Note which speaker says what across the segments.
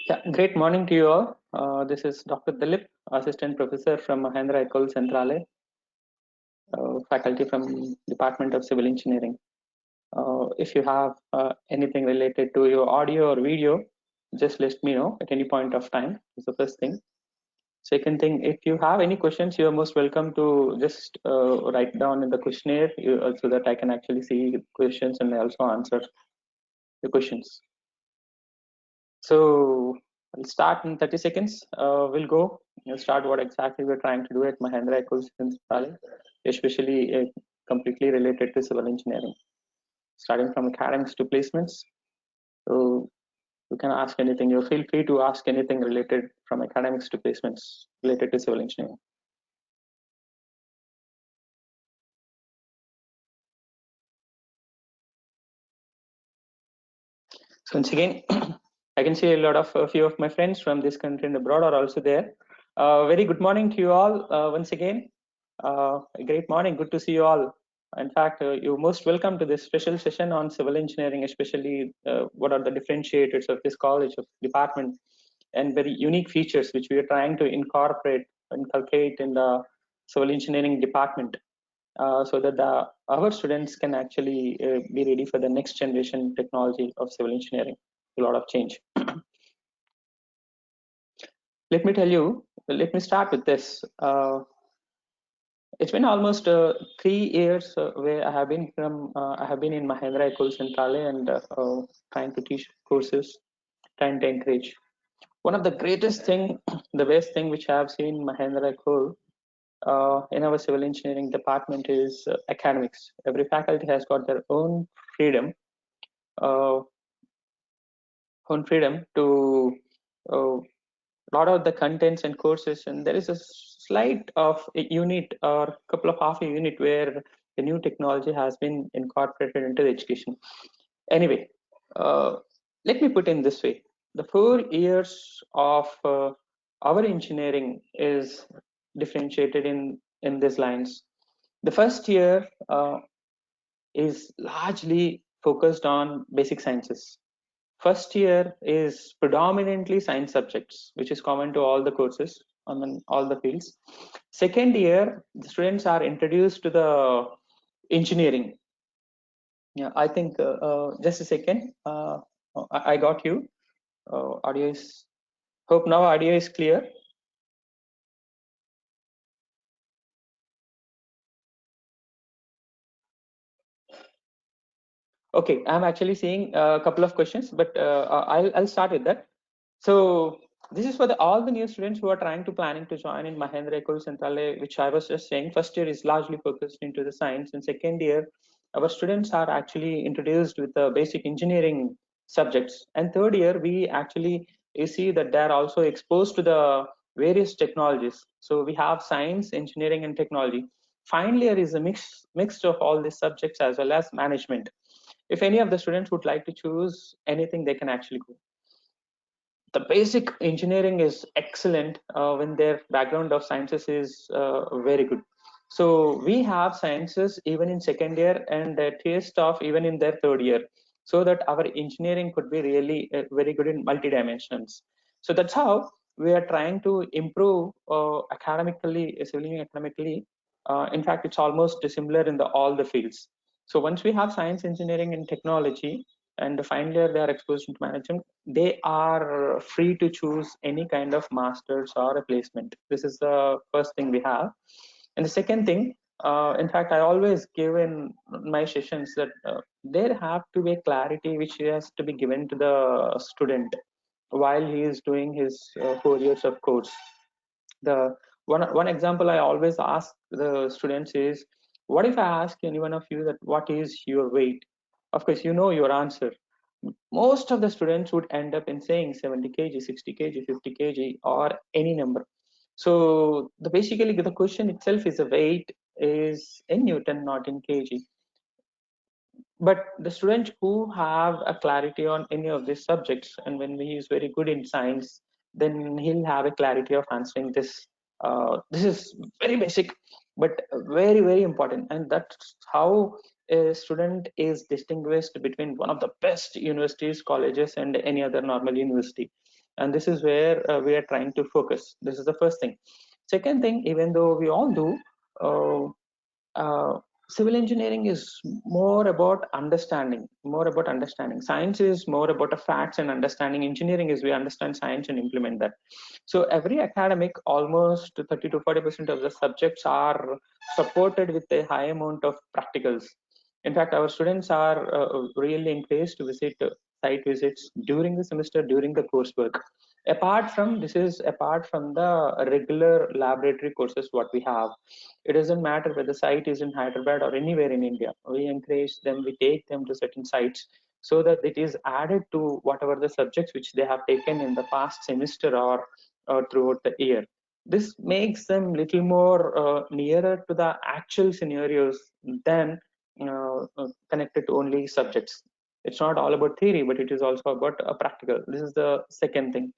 Speaker 1: Yeah, great morning to you all. This is Dr. Dilip, Assistant Professor from Mahendra Ecole Centrale, faculty from Department of Civil Engineering. If you have anything related to your audio or video, just let me know at any point of time. Is the first thing. Second thing, if you have any questions, you are most welcome to just write down in the questionnaire so that I can actually see questions and also answer the questions. So I'll start in 30 seconds. We'll start what exactly we're trying to do at Mahendra Ecole Centrale, especially completely related to civil engineering, starting from academics to placements. So you can ask anything. You feel free to ask anything related from academics to placements related to civil engineering. So once again, I can see a few of my friends from this country and abroad are also there. Very good morning to you all once again. A great morning. Good to see you all. In fact, you're most welcome to this special session on civil engineering, especially what are the differentiators of this college of department and very unique features which we are trying to inculcate in the civil engineering department so that our students can actually be ready for the next generation technology of civil engineering. A lot of change. Let me tell you, let me start with this. It's been almost 3 years where I have been in Mahendra Ecole Centrale and trying to teach courses, trying to encourage. One of the greatest thing, the best thing which I have seen in Mahendra Ecole in our civil engineering department is academics. Every faculty has got their freedom, uh, own freedom to lot of the contents and courses, and there is a slight of a unit or couple of half a unit where the new technology has been incorporated into the education. Anyway, uh, let me put in this way: the 4 years of our engineering is differentiated in these lines. The first year is largely focused on basic sciences. First year is predominantly science subjects, which is common to all the courses on all the fields. Second year, the students are introduced to the engineering. Yeah, I think just a second. I got you. Audio is. Hope now audio is clear. Okay, I'm actually seeing a couple of questions, but I'll start with that. So this is for all the new students who are trying to planning to join in Mahendra Ecole Centrale, which I was just saying. First year is largely focused into the science, and second year, our students are actually introduced with the basic engineering subjects. And third year, we actually you see that they're also exposed to the various technologies. So we have science, engineering, and technology. Final year is a mix of all these subjects as well as management. If any of the students would like to choose anything, they can actually go. The basic engineering is excellent when their background of sciences is very good. So we have sciences even in second year and a taste of even in their third year, so that our engineering could be really very good in multi dimensions. So that's how we are trying to improve academically, civilly academically. In fact, it's almost similar in all the fields. So once we have science, engineering, and technology, and the final year they are exposed to management, they are free to choose any kind of masters or a placement. This is the first thing we have. And the second thing, in fact, I always give in my sessions that there have to be clarity which has to be given to the student while he is doing his 4 years of course. The one example I always ask the students is, what if I ask any one of you that what is your weight? Of course, you know your answer. Most of the students would end up in saying 70 kg, 60 kg, 50 kg, or any number. So basically the question itself is a weight is in Newton, not in kg. But the students who have a clarity on any of these subjects, and when he is very good in science, then he'll have a clarity of answering this. This is very basic, but very important, and that's how a student is distinguished between one of the best universities, colleges, and any other normal university. and this is where we are trying to focus. This is the first thing. Second thing, even though we all do, uh, uh, civil engineering is more about understanding. Science is more about the facts and understanding. Engineering is we understand science and implement that. So every academic, almost 30 to 40% of the subjects are supported with a high amount of practicals. In fact, our students are really encouraged to visit site visits during the semester, during the coursework. Apart from the regular laboratory courses what we have, it doesn't matter whether the site is in Hyderabad or anywhere in India. We encourage them, we take them to certain sites so that it is added to whatever the subjects which they have taken in the past semester or throughout the year. This makes them little more nearer to the actual scenarios than connected to only subjects. It's not all about theory, but it is also about practical. This is the second thing.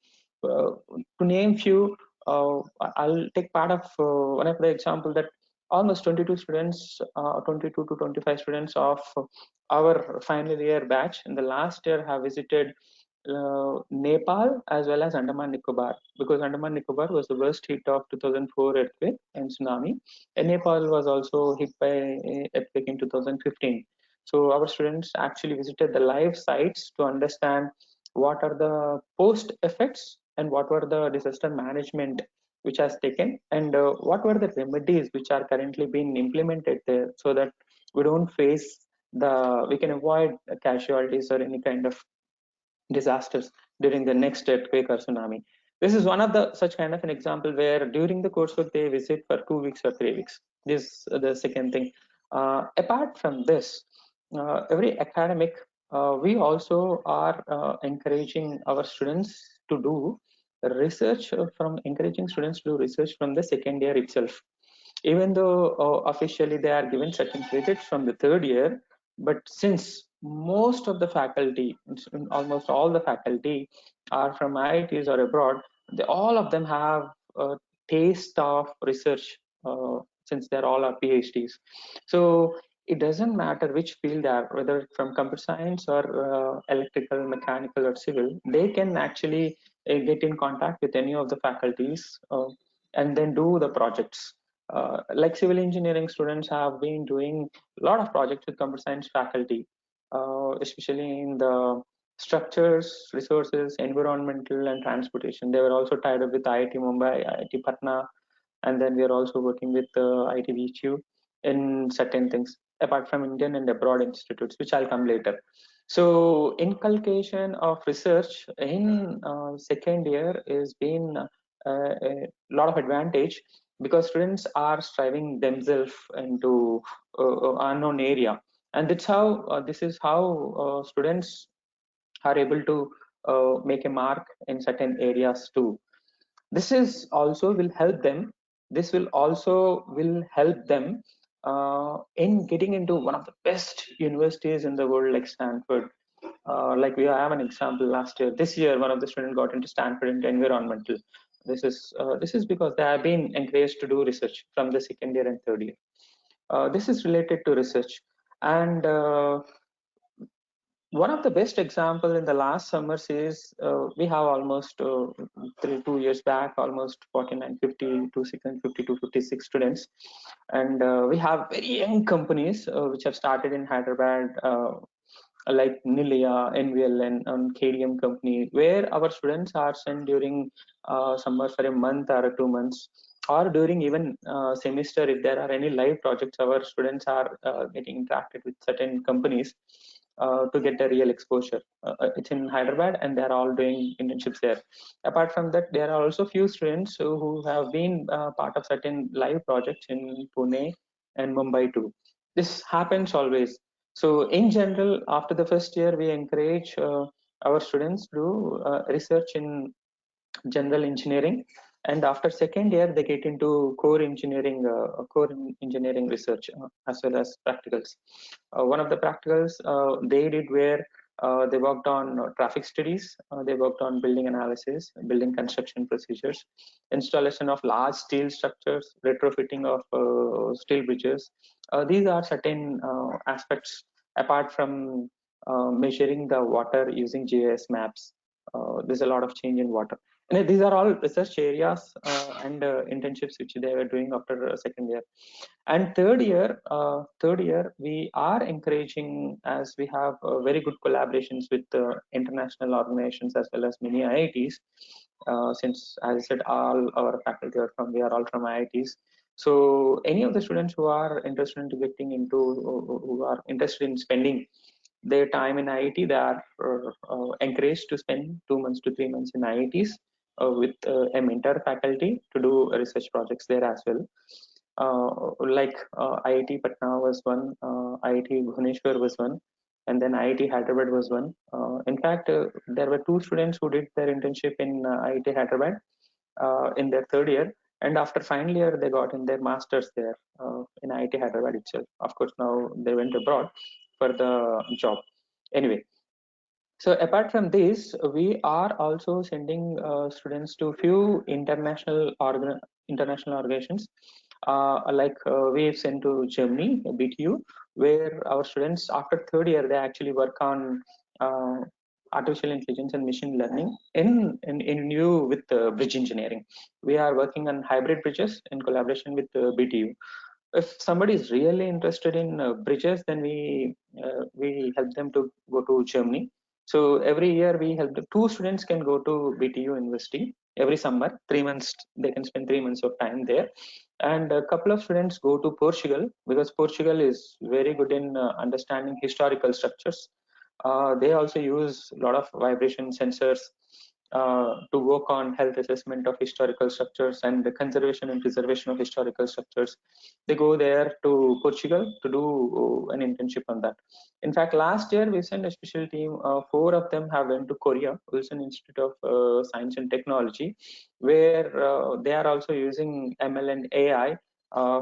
Speaker 1: To name few, I'll take part of one of the example that almost 22 students, 22 to 25 students of our final year batch in the last year have visited Nepal as well as Andaman Nicobar, because Andaman Nicobar was the worst hit of 2004 earthquake and tsunami, and Nepal was also hit by a earthquake in 2015. So our students actually visited the live sites to understand what are the post effects and what were the disaster management which has taken, and what were the remedies which are currently being implemented there, so that we don't face we can avoid casualties or any kind of disasters during the next earthquake or tsunami. This is one of the such kind of an example where during the coursework they visit for 2 weeks or 3 weeks. This is the second thing. Apart from this, every academic, we also are encouraging our students to do research from encouraging students to do research from the second year itself. Even though officially they are given certain credits from the third year, but since most of the faculty, almost all the faculty are from IITs or abroad, all of them have a taste of research, since they're all are PhDs. So it doesn't matter which field they are, whether from computer science or electrical, mechanical, or civil, they can actually get in contact with any of the faculties and then do the projects. Like civil engineering students have been doing a lot of projects with computer science faculty, especially in the structures, resources, environmental, and transportation. They were also tied up with IIT Mumbai, IIT Patna, and then we are also working with IIT VHU in certain things, apart from Indian and abroad institutes, which I'll come later. So inculcation of research in second year is been a lot of advantage, because students are striving themselves into unknown area, and that's how this is how students are able to make a mark in certain areas too. This is also will help them. This will also will help them in getting into one of the best universities in the world, like Stanford. Like we have an example last year. This year, one of the students got into Stanford into environmental. This is because they have been encouraged to do research from the second year and third year. This is related to research, and one of the best example in the last summers is we have almost 2 years back, almost 49, 50 to 650 to 56 students, and we have very young companies which have started in Hyderabad, like Nilia, NVL, and KDM company, where our students are sent during summer for a month or 2 months, or during even semester. If there are any live projects, our students are getting interacted with certain companies to get a real exposure. It's in Hyderabad, and they're all doing internships there. Apart from that, there are also few students who have been part of certain live projects in Pune and Mumbai too. This happens always. So in general, after the first year, we encourage our students to do research in general engineering, and after second year they get into core engineering research, as well as practicals. One of the practicals they did where they worked on traffic studies, they worked on building analysis, building construction procedures, installation of large steel structures, retrofitting of steel bridges. These are certain aspects, apart from measuring the water using GIS maps. there's a lot of change in water. And these are all research areas and internships which they were doing after second year. And third year, we are encouraging, as we have very good collaborations with international organizations as well as many IITs. Since, as I said, all our faculty are from, we are all from IITs. So any of the students who are interested in getting into, who are interested in spending their time in IIT, they are encouraged to spend 2 months to 3 months in IITs with a mentor faculty to do research projects there as well. Like IIT Patna was one, IIT Bhubaneswar was one, and then IIT Hyderabad was one. In fact, there were two students who did their internship in IIT Hyderabad in their third year, and after final year they got in their masters there in IIT Hyderabad itself. Of course, now they went abroad for the job. Anyway, so apart from this, we are also sending students to few international organizations. We've sent to Germany, BTU, where our students after third year they actually work on uh, artificial intelligence and machine learning in new with bridge engineering. We are working on hybrid bridges in collaboration with BTU. If somebody is really interested in bridges, then we help them to go to Germany. So every year we help two students can go to BTU University every summer. 3 months they can spend 3 months of time there, and a couple of students go to Portugal because Portugal is very good in understanding historical structures. They also use a lot of vibration sensors to work on health assessment of historical structures and the conservation and preservation of historical structures. They go there to Portugal to do an internship on that. In fact, last year we sent a special team. Four of them have went to Korea, Wilson Institute of Science and Technology, where they are also using ML and AI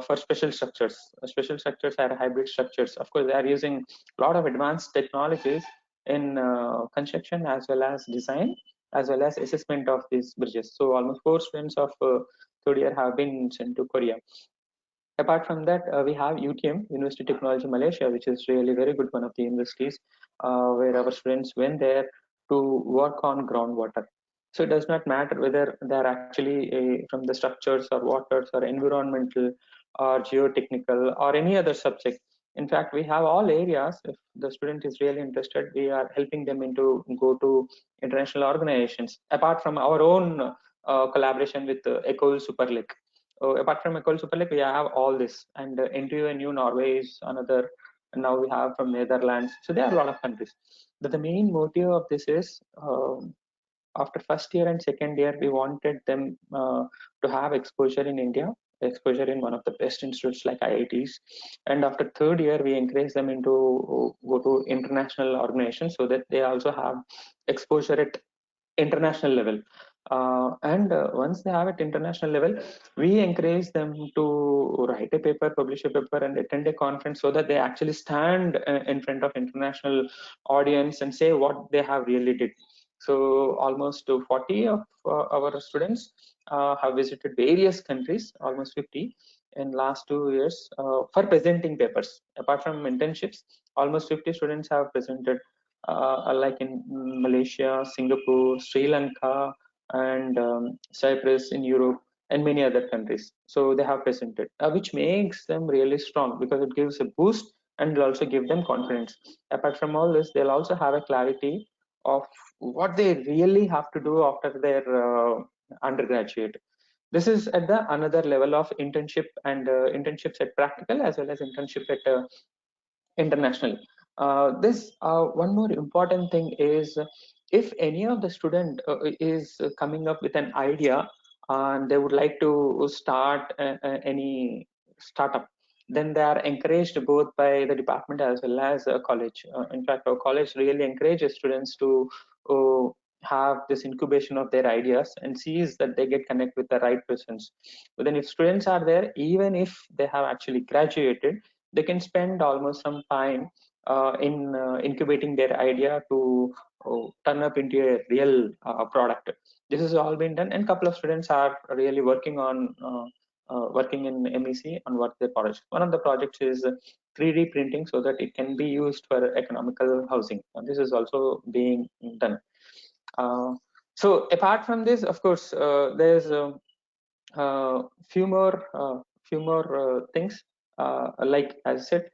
Speaker 1: for special structures. Special structures are hybrid structures. Of course, they are using a lot of advanced technologies in construction as well as design as well as assessment of these bridges. So almost four students of third year have been sent to Korea. Apart from that, we have UTM, University Technology Malaysia, which is really very good, one of the universities where our students went there to work on groundwater. So it does not matter whether they're actually from the structures or waters or environmental or geotechnical or any other subject. In fact, we have all areas. If the student is really interested, we are helping them into go to international organizations. Apart from our own collaboration with Ecole Super League. So apart from Ecole Super League, we have all this, and NTU and New Norway is another. And now we have from Netherlands. So there are a lot of countries. But the main motive of this is after first year and second year, we wanted them to have exposure in India, exposure in one of the best institutes like IITs. And after third year, we encourage them into go to international organizations so that they also have exposure at international level. And once they have at international level, we encourage them to write a paper, publish a paper, and attend a conference so that they actually stand in front of international audience and say what they have really did. So almost 40 of our students have visited various countries, almost 50 in last 2 years for presenting papers. Apart from internships, almost 50 students have presented like in Malaysia, Singapore, Sri Lanka, and Cyprus in Europe, and many other countries. So they have presented, which makes them really strong because it gives a boost and will also give them confidence. Apart from all this, they'll also have a clarity of what they really have to do after their undergraduate. This is at the another level of internship and internships at practical as well as internship at international. This one more important thing is if any of the student is coming up with an idea and they would like to start any startup, then they are encouraged both by the department as well as college. In fact, our college really encourages students to uh, have this incubation of their ideas and sees that they get connect with the right persons. But then if students are there, even if they have actually graduated, they can spend almost some time in incubating their idea to turn up into a real product. This has all been done, and a couple of students are really working on working in MEC on what their projects. One of the projects is 3D printing so that it can be used for economical housing. And this is also being done. So apart from this, of course, there's few more things, like as I said,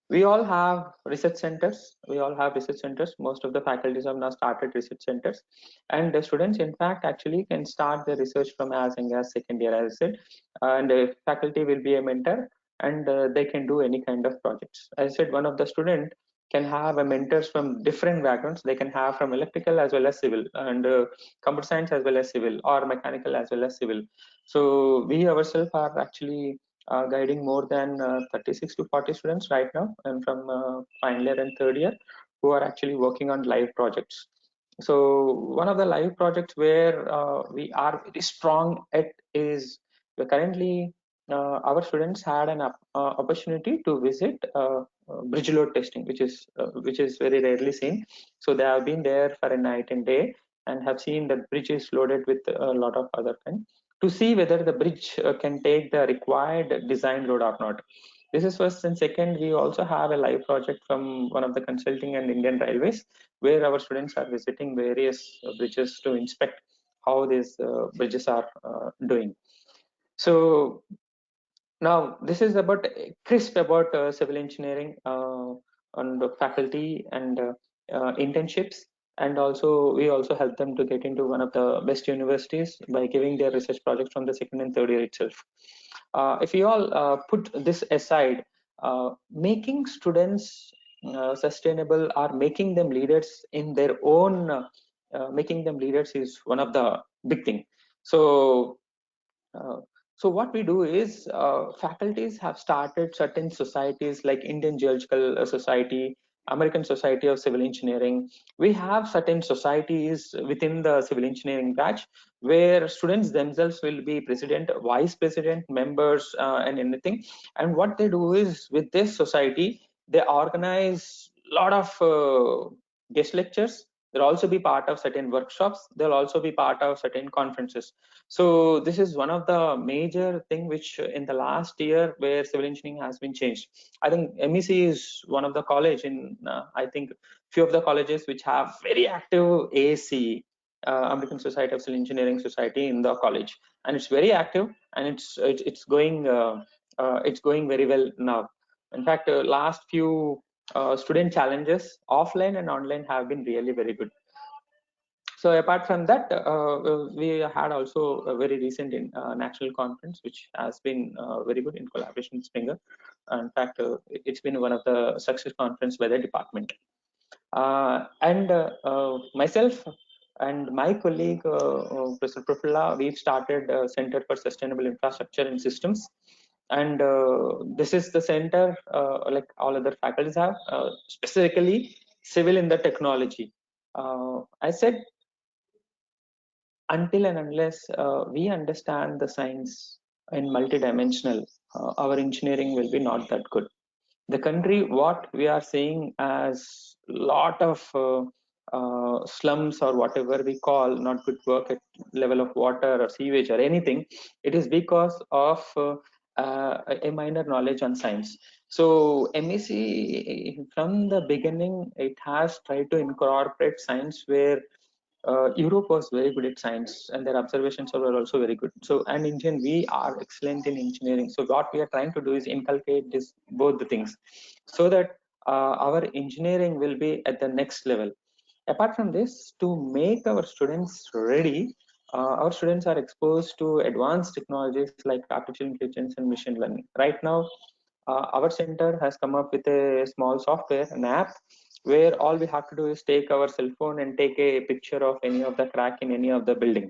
Speaker 1: we all have research centers. We all have research centers. Most of the faculties have now started research centers, and the students, in fact, actually can start their research from as young as second year, as I said, and faculty will be a mentor, and they can do any kind of projects. As I said, one of the student can have a mentors from different backgrounds. They can have from electrical as well as civil, and computer science as well as civil, or mechanical as well as civil. So we ourselves are actually guiding more than 36 to 40 students right now, and from final year and third year, who are actually working on live projects. So one of the live projects where we are very strong at is, we're currently our students had an opportunity to visit bridge load testing, which is very rarely seen. So they have been there for a night and day and have seen that bridge is loaded with a lot of other things, to see whether the bridge can take the required design load or not. This is first, and second, we also have a live project from one of the consulting and Indian Railways, where our students are visiting various bridges to inspect how these bridges are doing. So now this is about crisp about civil engineering on the faculty and internships, and also we also help them to get into one of the best universities by giving their research projects from the second and third year itself. If you all put this aside, making students sustainable, or making them leaders in their own, making them leaders is one of the big thing. So uh, so what we do is, faculties have started certain societies like Indian Geological Society, American Society of Civil Engineering. We have certain societies within the civil engineering batch where students themselves will be president, vice president, members, and anything. And what they do is, with this society, they organize a lot of guest lectures. They'll also be part of certain workshops. They'll also be part of certain conferences. So this is one of the major thing which in the last year where civil engineering has been changed. I think MEC is one of the college in, I think few of the colleges which have very active ASC, American Society of Civil Engineering Society, in the college, and it's very active, and it's going very well now. In fact, last few student challenges, offline and online, have been really very good. So apart from that, we had also a very recent national conference, which has been very good in collaboration with Springer. In fact, it's been one of the success conference by the department. And myself and my colleague, Professor Prafulla, we've started a Center for Sustainable Infrastructure and Systems. And this is the center, like all other faculties have, specifically civil in the technology. I said, until and unless we understand the science in multidimensional, our engineering will be not that good. The country, what we are seeing as lot of slums, or whatever we call not good work at level of water or sewage or anything, it is because of a minor knowledge on science. So MEC, from the beginning, it has tried to incorporate science, where Europe was very good at science, and their observations were also very good. So, and Indian, we are excellent in engineering. So, what we are trying to do is inculcate this both the things, so that our engineering will be at the next level. Apart from this, to make our students ready, our students are exposed to advanced technologies like artificial intelligence and machine learning. Right now, our center has come up with a small software, an app, where all we have to do is take our cell phone and take a picture of any of the crack in any of the building.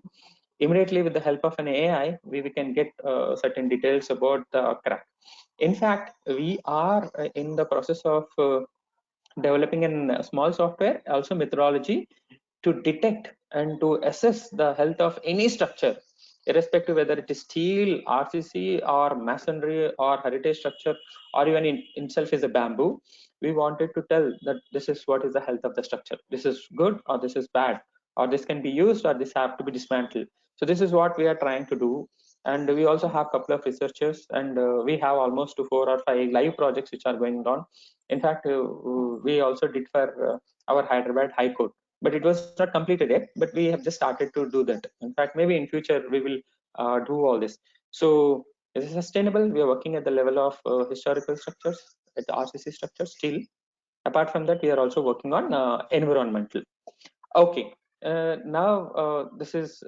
Speaker 1: Immediately, with the help of an AI, we can get certain details about the crack. In fact, we are in the process of developing a small software, also methodology, to detect and to assess the health of any structure, irrespective whether it is steel, RCC, or masonry, or heritage structure, or even in itself is a bamboo. We wanted to tell that this is what is the health of the structure. This is good, or this is bad, or this can be used, or this have to be dismantled. So this is what we are trying to do. And we also have a couple of researchers, and we have almost 4 or 5 live projects which are going on. In fact, we also did for our Hyderabad High Court. but it was not completed yet, but we have just started to do that. In fact, maybe in future we will do all this. So is it sustainable? We are working at the level of historical structures, at the RCC structure still. Apart from that, we are also working on environmental. Okay, now this is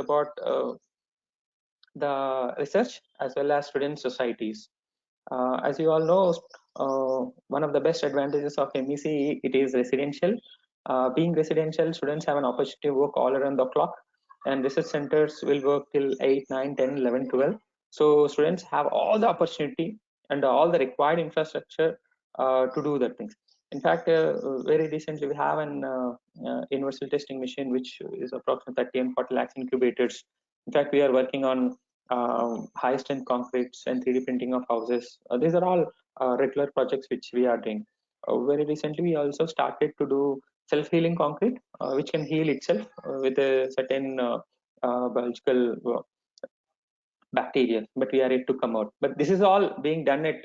Speaker 1: about the research as well as student societies. As you all know, one of the best advantages of MEC, it is residential. Being residential, students have an opportunity to work all around the clock, and research centers will work till 8, 9, 10, 11, 12. So students have all the opportunity and all the required infrastructure to do that things. In fact, very recently we have an universal testing machine, which is approximately 30 and 40 lakhs incubators. In fact, we are working on high strength concretes and 3D printing of houses. These are all regular projects which we are doing. Very recently, we also started to do self-healing concrete, which can heal itself with a certain biological bacteria, but we are yet to come out. But this is all being done at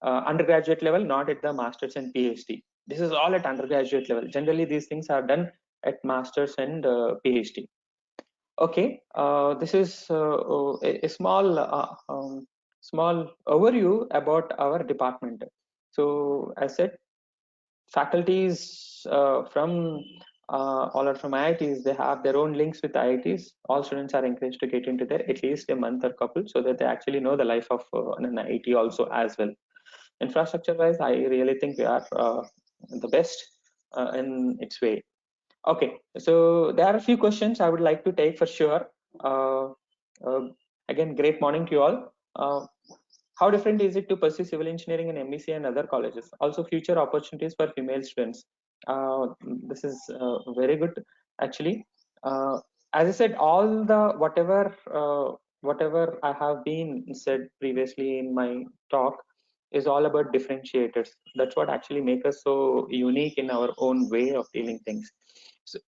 Speaker 1: undergraduate level, not at the master's and PhD. This is all at undergraduate level. Generally, these things are done at master's and PhD. Okay, this is a small small overview about our department. So, as said, faculties from all are from IITs. They have their own links with IITs. All students are encouraged to get into there at least a month or couple, so that they actually know the life of an IIT also as well. Infrastructure-wise, I really think we are the best in its way. Okay, so there are a few questions I would like to take for sure. Uh, uh, Again, great morning to you all. How different is it to pursue civil engineering in MEC and other colleges? Also, future opportunities for female students. This is very good, actually. As I said, all the whatever I have been said previously in my talk is all about differentiators. That's what actually make us so unique in our own way of dealing things. So,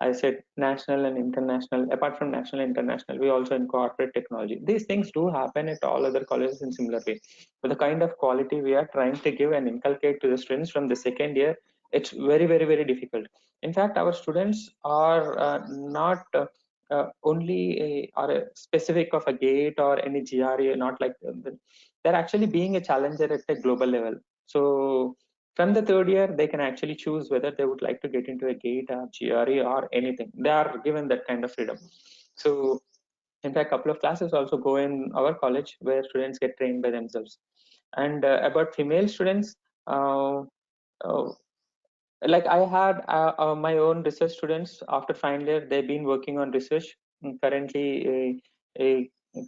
Speaker 1: I said national and international. Apart from national and international, we also incorporate technology. These things do happen at all other colleges in similar way. But the kind of quality we are trying to give and inculcate to the students from the second year, it's very, very, very difficult. In fact, our students are not are a specific of a gate or any GRE, not like they're actually being a challenger at a global level. So from the third year, they can actually choose whether they would like to get into a GATE or GRE or anything. They are given that kind of freedom. So in fact, a couple of classes also go in our college where students get trained by themselves. And about female students, uh, uh, like I had my own research students after final year, they've been working on research. Currently,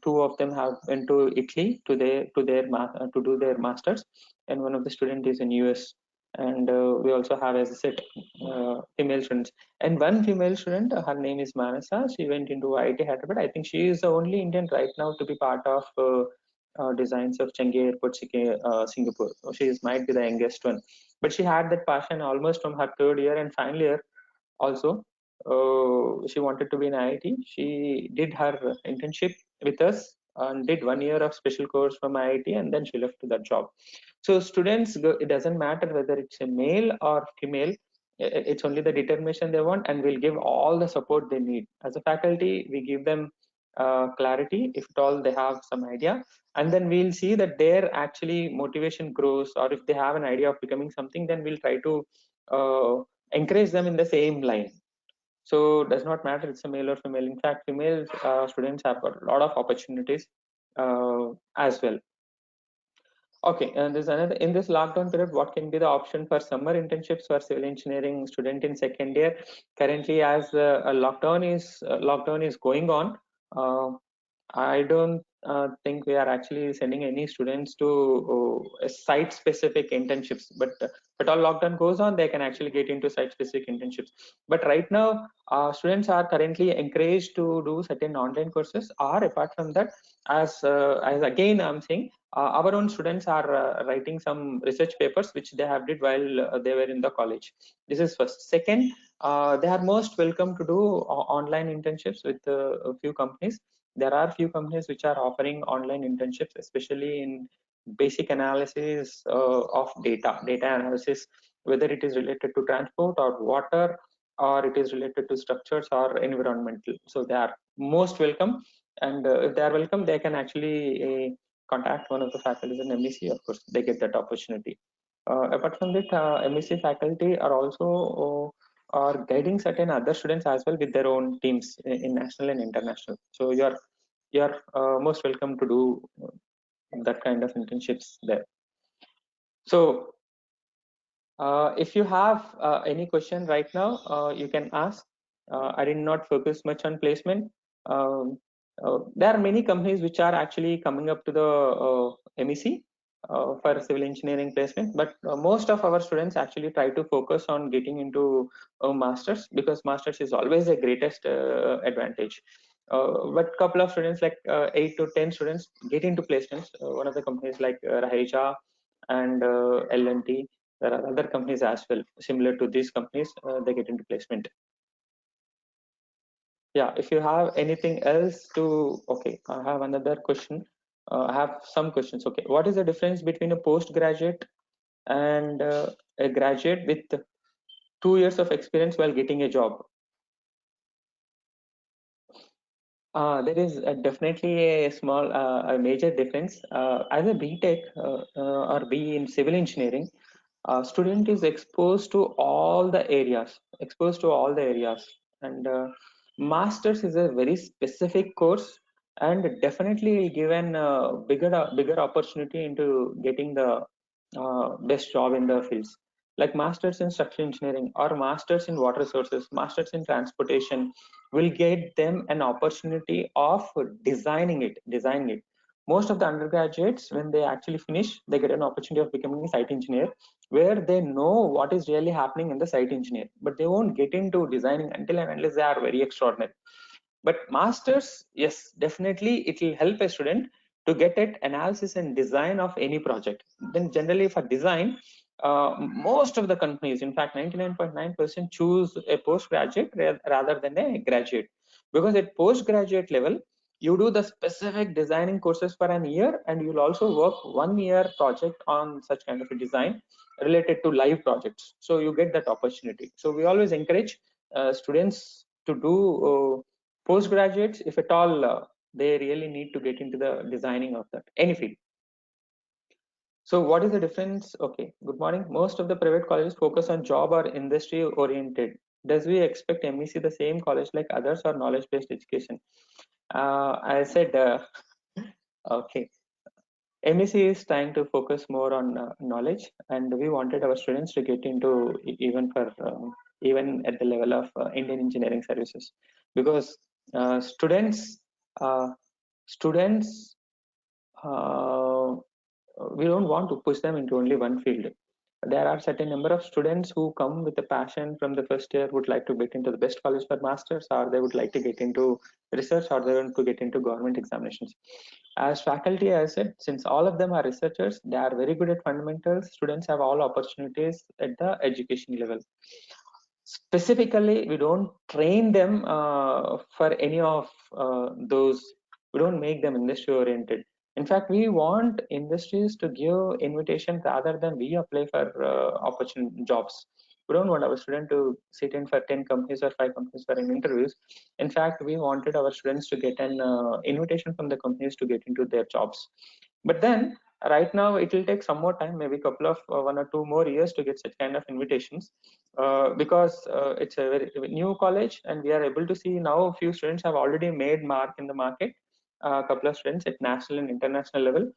Speaker 1: two of them have went to Italy to do their masters, and one of the student is in US. And we also have, as I said, female students. And one female student, her name is Manasa. She went into IIT Hyderabad. I think she is the only Indian right now to be part of designs of Changi Airport, Singapore. So she might be the youngest one, but she had that passion almost from her third year and final year also. She wanted to be in IIT. She did her internship with us and did 1 year of special course from IIT, and then she left to that job. So students, it doesn't matter whether it's a male or female, it's only the determination they want, and we'll give all the support they need. As a faculty, we give them clarity if at all they have some idea, and then we'll see that their actually motivation grows, or if they have an idea of becoming something, then we'll try to encourage them in the same line. So it does not matter it's a male or female. In fact, female students have got a lot of opportunities as well. Okay, and there's another in this lockdown period, what can be the option for summer internships for civil engineering student in second year? Currently, as a lockdown is going on, I don't think we are actually sending any students to site-specific internships. But all lockdown goes on, they can actually get into site-specific internships. But right now, students are currently encouraged to do certain online courses. Or apart from that, as again I'm saying, our own students are writing some research papers which they have did while they were in the college. This is first. Second, they are most welcome to do online internships with a few companies. There are few companies which are offering online internships, especially in basic analysis of data analysis, whether it is related to transport or water, or it is related to structures or environmental. So they are most welcome, and if they are welcome, they can actually contact one of the faculties in MEC. Of course, they get that opportunity. Apart from that, MEC faculty are also are guiding certain other students as well with their own teams in national and international. So you're most welcome to do that kind of internships there. So if you have any question right now, you can ask. I did not focus much on placement. There are many companies which are actually coming up to the MEC for civil engineering placement, but most of our students actually try to focus on getting into masters, because masters is always the greatest advantage. But couple of students, like 8 to 10 students, get into placements. One of the companies like Raheja and L&T. There are other companies as well similar to these companies. They get into placement. Yeah, if you have anything else to, okay, I have another question. I have some questions. Okay, what is the difference between a postgraduate and a graduate with 2 years of experience while getting a job? There is definitely a small, a major difference. As a BTech or B in civil engineering, student is exposed to all the areas, and masters is a very specific course, and definitely will give an bigger opportunity into getting the best job in the fields, like masters in structural engineering or masters in water resources, masters in transportation, will get them an opportunity of designing it. Most of the undergraduates, when they actually finish, they get an opportunity of becoming a site engineer, where they know what is really happening in the site engineer, but they won't get into designing until and unless they are very extraordinary. But masters, yes, definitely it will help a student to get at analysis and design of any project. Then generally for design, most of the companies, in fact 99.9%, choose a postgraduate rather than a graduate, because at postgraduate level you do the specific designing courses for an year, and you'll also work 1 year project on such kind of a design related to live projects. So you get that opportunity. So we always encourage students to do postgraduates if at all they really need to get into the designing of that any field. So what is the difference? Okay, good morning. Most of the private colleges focus on job or industry oriented. Does we expect MEC the same college like others, or knowledge based education? I said okay, MEC is trying to focus more on knowledge, and we wanted our students to get into even at the level of Indian engineering services, because students uh, students we don't want to push them into only one field. There are certain number of students who come with a passion from the first year, would like to get into the best college for masters, or they would like to get into research, or they want to get into government examinations. As faculty, as I said, since all of them are researchers, they are very good at fundamentals. Students have all opportunities at the education level. Specifically, we don't train them for any of those. We don't make them industry oriented. In fact, we want industries to give invitation rather than we apply for opportunity jobs. We don't want our student to sit in for 10 companies or 5 companies for an interviews. In fact, we wanted our students to get an invitation from the companies to get into their jobs. But then right now it will take some more time, maybe couple of 1 or 2 more years to get such kind of invitations, because it's a very new college, and we are able to see now a few students have already made mark in the market. A couple of students at national and international level.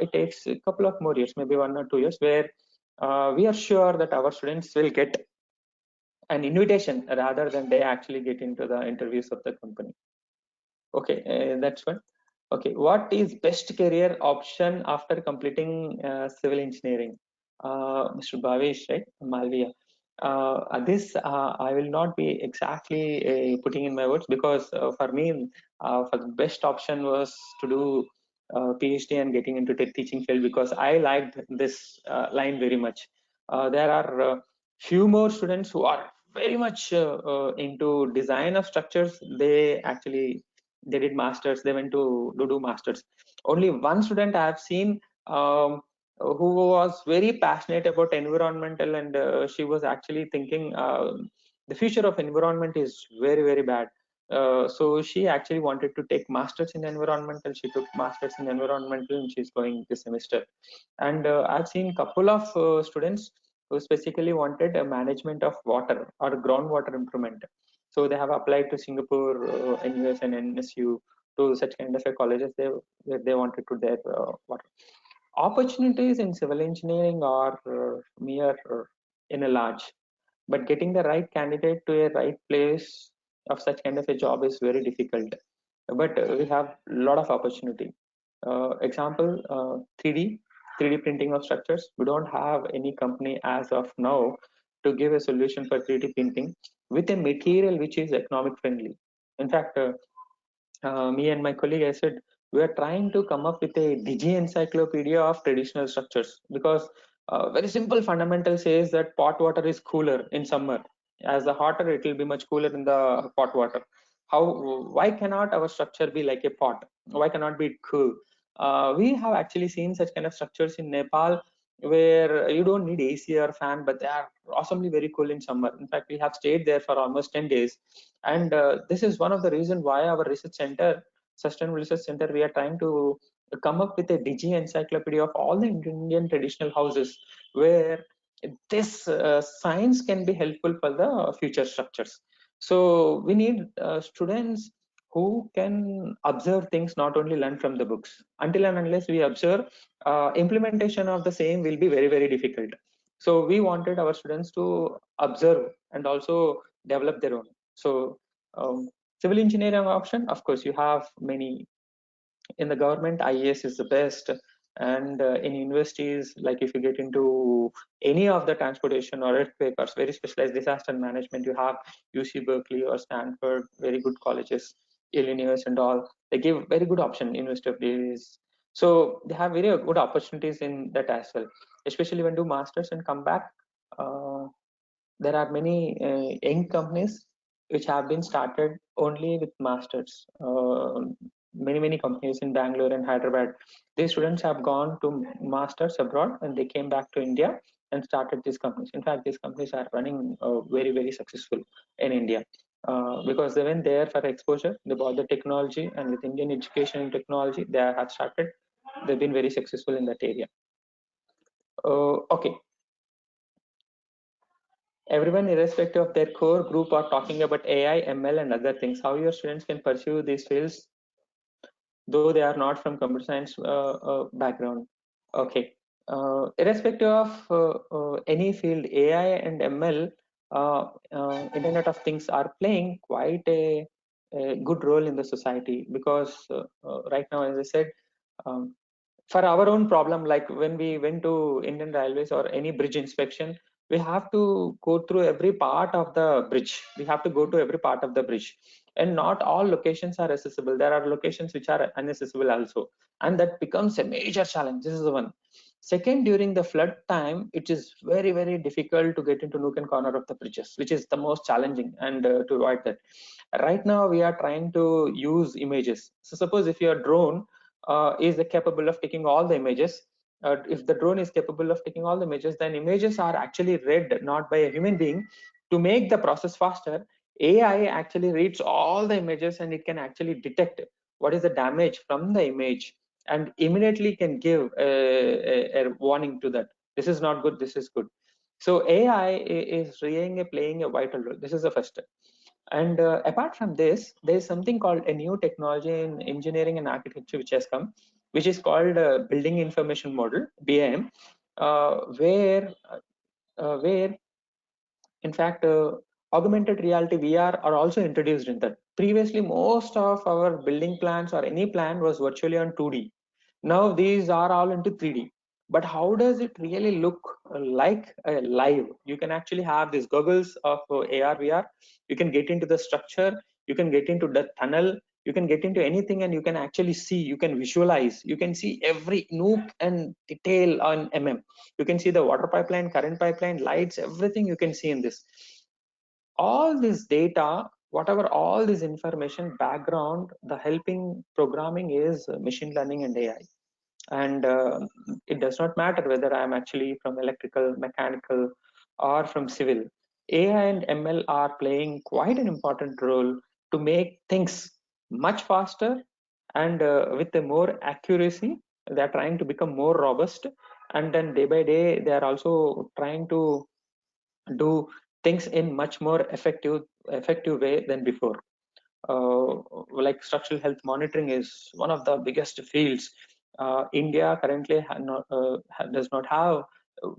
Speaker 1: It takes a couple of more years, maybe 1 or 2 years, where we are sure that our students will get an invitation rather than they actually get into the interviews of the company. Okay, that's one. Okay, what is best career option after completing civil engineering? Mr. Bhavesh, right? Malviya. This I will not be exactly putting in my words, because for me, for the best option was to do PhD and getting into teaching field, because I liked this line very much. There are few more students who are very much into design of structures. They did masters, they went to do masters. Only one student I have seen, who was very passionate about environmental, and she was actually thinking the future of environment is very, very bad. So she actually wanted to take masters in environmental. She took masters in environmental, and she's going this semester. And I've seen couple of students who specifically wanted a management of water or groundwater improvement. So they have applied to Singapore, NUS and NSU, to such kind of a colleges where they wanted to their water. Opportunities in civil engineering are mere in a large, but getting the right candidate to a right place of such kind of a job is very difficult. But we have a lot of opportunity. Example, 3D printing of structures. We don't have any company as of now to give a solution for 3D printing with a material which is economic friendly. In fact, me and my colleague, I said, we are trying to come up with a digi encyclopedia of traditional structures, because very simple fundamental says that pot water is cooler in summer. As the hotter, it will be much cooler in the pot water. How? Why cannot our structure be like a pot? Why cannot be cool? We have actually seen such kind of structures in Nepal where you don't need AC or fan, but they are awesomely very cool in summer. In fact, we have stayed there for almost 10 days, and this is one of the reasons why our research center, sustainable research center, we are trying to come up with a digi encyclopedia of all the Indian traditional houses, where this science can be helpful for the future structures. So we need students who can observe things, not only learn from the books. Until and unless we observe, implementation of the same will be very, very difficult. So we wanted our students to observe and also develop their own. So civil engineering option, of course, you have many. In the government, IAS is the best. And in universities, like if you get into any of the transportation or earthquake or very specialized disaster management, you have UC Berkeley or Stanford, very good colleges, Illinois and all. They give very good option, University of Davis. So they have very good opportunities in that as well, especially when do masters and come back. Uh, there are many young companies which have been started only with masters. Many companies in Bangalore and Hyderabad, these students have gone to masters abroad and they came back to India and started these companies. In fact, these companies are running very successful in India, because they went there for exposure. They bought the technology, and with Indian education and technology, they have started. They've been very successful in that area. Okay, everyone, irrespective of their core group, are talking about AI, ML, and other things. How your students can pursue these fields, though they are not from computer science background. Okay. Irrespective of any field, AI and ML, Internet of Things are playing quite a good role in the society, because right now, as I said, um, for our own problem, like when we went to Indian Railways or any bridge inspection, we have to go through every part of the bridge. We have to go to every part of the bridge, and not all locations are accessible. There are locations which are inaccessible also, and that becomes a major challenge. This is the one. Second, during the flood time, it is very difficult to get into nook and corner of the bridges, which is the most challenging, and to avoid that. Right now, we are trying to use images. So suppose if your drone is capable of taking all the images, if the drone is capable of taking all the images, then images are actually read not by a human being. To make the process faster, AI actually reads all the images, and it can actually detect what is the damage from the image, and immediately can give a warning to that. This is not good, this is good. So AI is really playing a vital role. This is the first step. And apart from this, there is something called a new technology in engineering and architecture which has come, which is called Building Information Model (BIM), where in fact augmented reality VR are also introduced in that. Previously, most of our building plans or any plan was virtually on 2D. Now these are all into 3D. But how does it really look like live? You can actually have these goggles of AR VR. You can get into the structure, you can get into the tunnel, you can get into anything, and you can actually see, you can visualize, you can see every nook and detail on You can see the water pipeline, current pipeline, lights, everything you can see in this. All this data, whatever, all this information background, the helping programming is machine learning and AI. And it does not matter whether I am actually from electrical, mechanical, or from civil. AI and ML are playing quite an important role to make things much faster and with a more accuracy. They are trying to become more robust, and then day by day they are also trying to do things in much more effective way than before. Like structural health monitoring is one of the biggest fields. India currently does not have uh,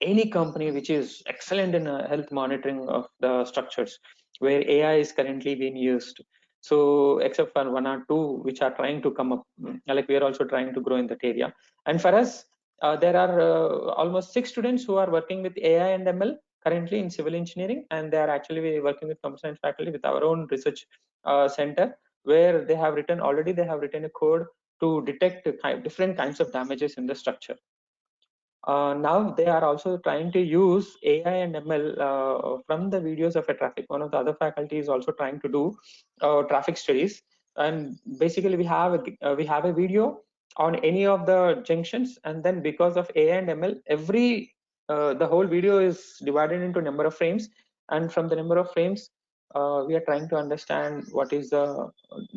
Speaker 1: any company which is excellent in health monitoring of the structures, where AI is currently being used. So except for one or two which are trying to come up, like we are also trying to grow in that area. And for us, there are almost 6 students who are working with AI and ML currently in civil engineering, and they are actually working with computer science faculty with our own research center, where they have written a code to detect different kinds of damages in the structure. Now they are also trying to use AI and ML from the videos of a traffic. One of the other faculty is also trying to do traffic studies, and basically we have a video on any of the junctions, and then because of AI and ML, the whole video is divided into number of frames, and from the number of frames, we are trying to understand what is the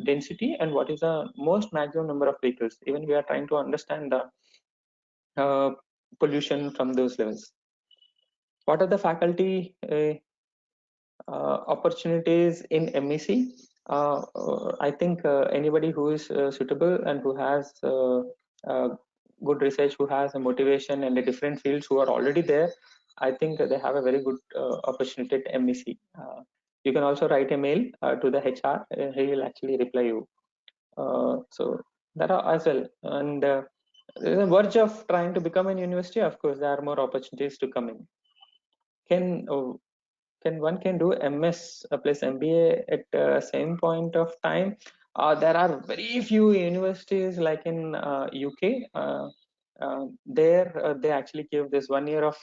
Speaker 1: density and what is the most maximum number of vehicles. Even we are trying to understand the uh, pollution from those levels. What are the faculty opportunities in MEC? I think anybody who is suitable and who has uh, good research, who has a motivation and a different fields who are already there, I think they have a very good opportunity at MEC. You can also write a mail to the HR. He will actually reply you. So that are as well. And the verge of trying to become an university, of course, there are more opportunities to come in. Can one can do MS plus MBA at same point of time? There are very few universities like in UK. There they actually give this 1 year of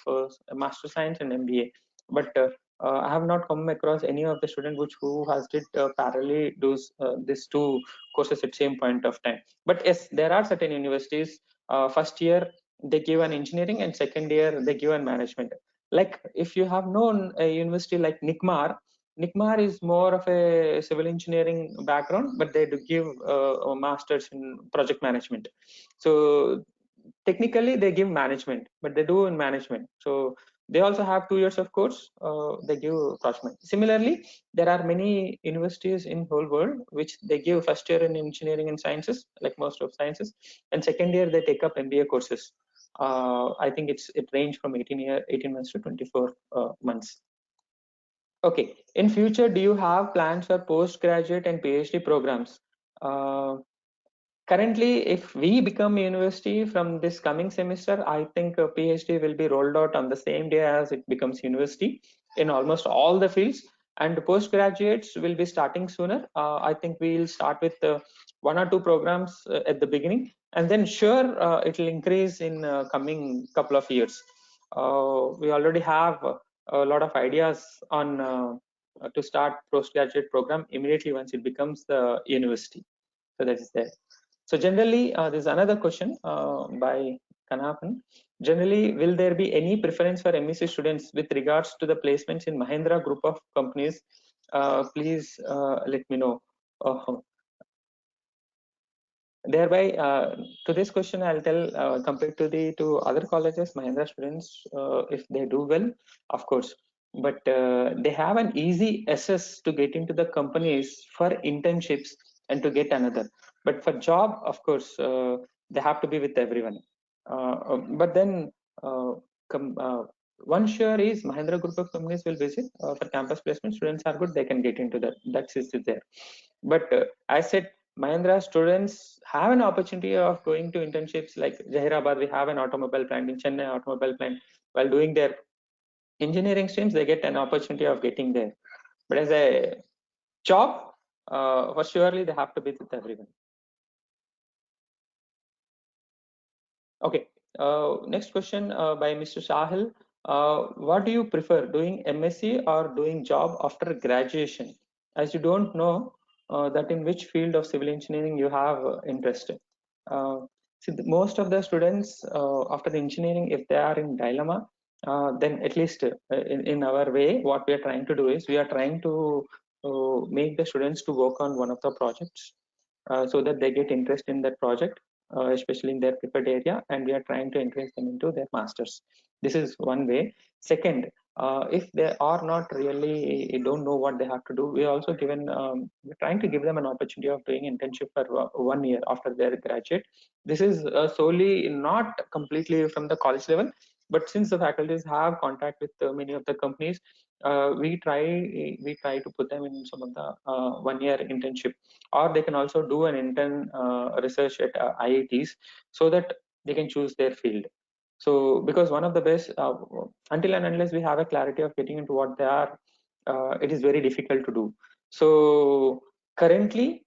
Speaker 1: master science and MBA, but I have not come across any of the student who has did parallelly do these two courses at same point of time. But yes, there are certain universities. First year they give an engineering, and second year they give an management. Like if you have known a university like NICMAR is more of a civil engineering background, but they do give a master's in project management. So technically they give management, but they do in management. So they also have 2 years of course. They give project management. Similarly, there are many universities in whole world which they give first year in engineering and sciences, like most of sciences, and second year they take up MBA courses. I think it range from 18 months to 24 months. Okay, in future, do you have plans for postgraduate and PhD programs? Uh, Currently, if we become university from this coming semester, I think a PhD will be rolled out on the same day as it becomes university in almost all the fields. And postgraduates will be starting sooner. I think we will start with one or two programs at the beginning, and then sure it will increase in coming couple of years. We already have a lot of ideas on to start postgraduate program immediately once it becomes the university. So that is there. So generally, there's another question by Kanapan. Generally, will there be any preference for MEC students with regards to the placements in Mahindra group of companies? Please let me know. Uh, Thereby, to this question, I'll tell compared to the to other colleges, Mahindra students, if they do well, of course, but they have an easy access to get into the companies for internships and to get another. But for job, of course, they have to be with everyone. But then, uh, one sure is Mahindra group of companies will visit for campus placement. Students are good; they can get into that. That is there. But I said Mahindra students have an opportunity of going to internships like Jahirabad. We have an automobile plant in Chennai, automobile plant. While doing their engineering streams, they get an opportunity of getting there. But as a job, for surely they have to be with everyone. Okay. Next question by Mr. Sahil. What do you prefer, doing MSc or doing job after graduation? As you don't know that in which field of civil engineering you have interest. Uh, See, most of the students after the engineering, if they are in dilemma, then at least in our way, what we are trying to do is we are trying to make the students to work on one of the projects so that they get interest in that project, especially in their preferred area, and we are trying to encourage them into their masters. This is one way. Second, if they are not really don't know what they have to do, we also given we're trying to give them an opportunity of doing internship for 1 year after their graduate. This is solely not completely from the college level, but since the faculties have contact with many of the companies, we try to put them in some of the 1 year internship, or they can also do an intern research at IITs so that they can choose their field. So because one of the best until and unless we have a clarity of getting into what they are, it is very difficult to do. So currently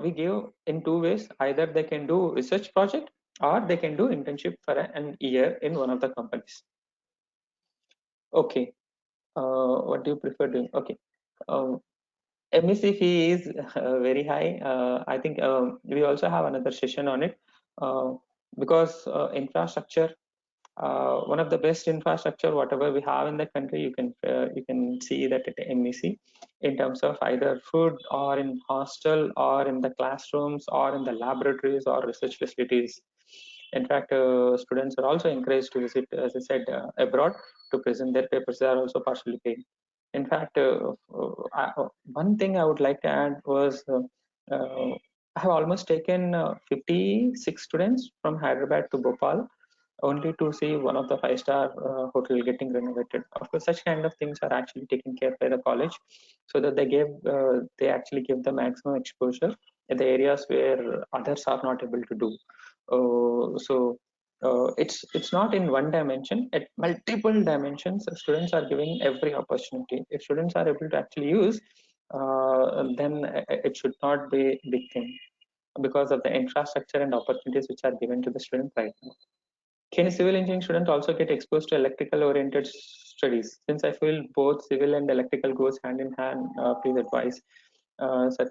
Speaker 1: we give in two ways: either they can do research project or they can do internship for an year in one of the companies. Okay, what do you prefer doing? Okay. MEC fee is very high. I think we also have another session on it uh, because infrastructure, one of the best infrastructure whatever we have in the country, you can see that at MEC in terms of either food or in hostel or in the classrooms or in the laboratories or research facilities. In fact, students are also encouraged to visit, as I said, abroad to present their papers. They are also partially paid. In fact, one thing I would like to add was I have almost taken 56 students from Hyderabad to Bhopal only to see one of the five-star hotel getting renovated. Of course, such kind of things are actually taken care by the college, so that they actually give the maximum exposure in the areas where others are not able to do. It's not in one dimension; at multiple dimensions, students are giving every opportunity. If students are able to actually use, then it should not be a big thing because of the infrastructure and opportunities which are given to the student right now. Can a civil engineering student also get exposed to electrical oriented studies? Since I feel both civil and electrical goes hand in hand, please advise. Sir.